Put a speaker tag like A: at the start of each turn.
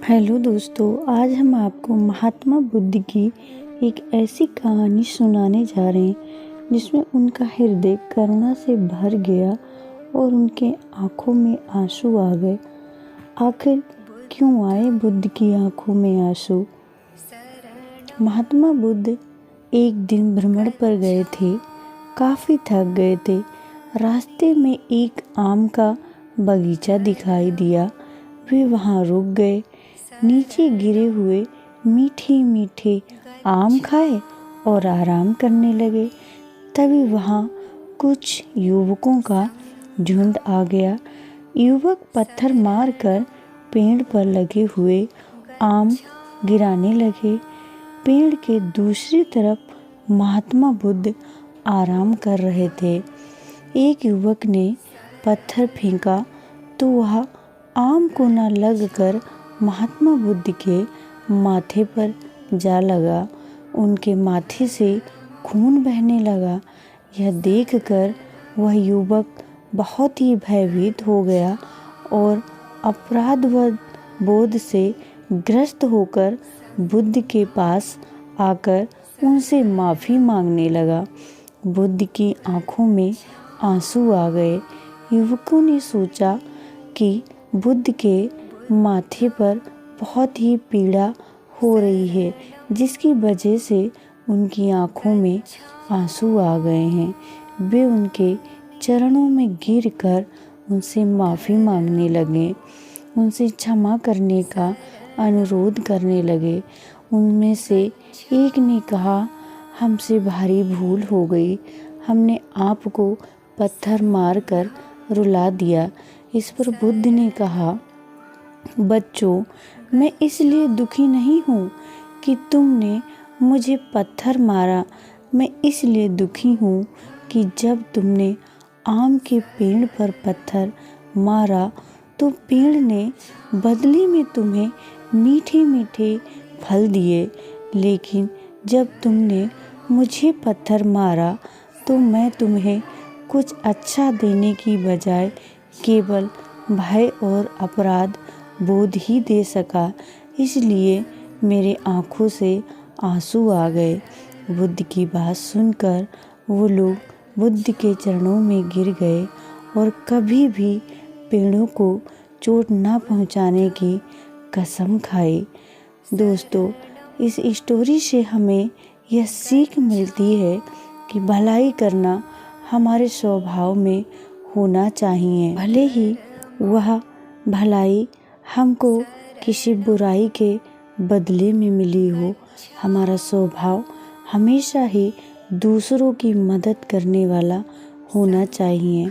A: Hello दोस्तों, आज हम आपको महात्मा बुद्ध की एक ऐसी कहानी सुनाने जा रहे हैं जिसमें उनका हृदय करुणा से भर गया और उनके आंखों में आंसू आ गए। आखिर क्यों आए बुद्ध की आंखों में आंसू? महात्मा बुद्ध एक दिन भ्रमण पर गए थे। काफ़ी थक गए थे। रास्ते में एक आम का बगीचा दिखाई दिया। वे वहाँ रुक गए, नीचे गिरे हुए मीठे मीठे आम खाए और आराम करने लगे। तभी वहाँ कुछ युवकों का झुंड आ गया। युवक पत्थर मारकर पेड़ पर लगे हुए आम गिराने लगे। पेड़ के दूसरी तरफ महात्मा बुद्ध आराम कर रहे थे। एक युवक ने पत्थर फेंका तो वह आम को न लगकर महात्मा बुद्ध के माथे पर जा लगा। उनके माथे से खून बहने लगा। यह देखकर वह युवक बहुत ही भयभीत हो गया और अपराध बोध से ग्रस्त होकर बुद्ध के पास आकर उनसे माफ़ी मांगने लगा। बुद्ध की आंखों में आंसू आ गए। युवकों ने सोचा कि बुद्ध के माथे पर बहुत ही पीड़ा हो रही है, जिसकी वजह से उनकी आंखों में आंसू आ गए हैं। वे उनके चरणों में गिरकर उनसे माफ़ी मांगने लगे, उनसे क्षमा करने का अनुरोध करने लगे। उनमें से एक ने कहा, हमसे भारी भूल हो गई, हमने आपको पत्थर मारकर रुला दिया। इस पर बुद्ध ने कहा, बच्चों, मैं इसलिए दुखी नहीं हूँ कि तुमने मुझे पत्थर मारा। मैं इसलिए दुखी हूँ कि जब तुमने आम के पेड़ पर पत्थर मारा तो पेड़ ने बदले में तुम्हें मीठे मीठे फल दिए, लेकिन जब तुमने मुझे पत्थर मारा तो मैं तुम्हें कुछ अच्छा देने की बजाय केवल भय और अपराध बोध ही दे सका। इसलिए मेरे आँखों से आंसू आ गए। बुद्ध की बात सुनकर वो लोग बुद्ध के चरणों में गिर गए और कभी भी पेड़ों को चोट ना पहुंचाने की कसम खाई। दोस्तों, इस स्टोरी से हमें यह सीख मिलती है कि भलाई करना हमारे स्वभाव में होना चाहिए, भले ही वह भलाई हमको किसी बुराई के बदले में मिली हो। हमारा स्वभाव हमेशा ही दूसरों की मदद करने वाला होना चाहिए।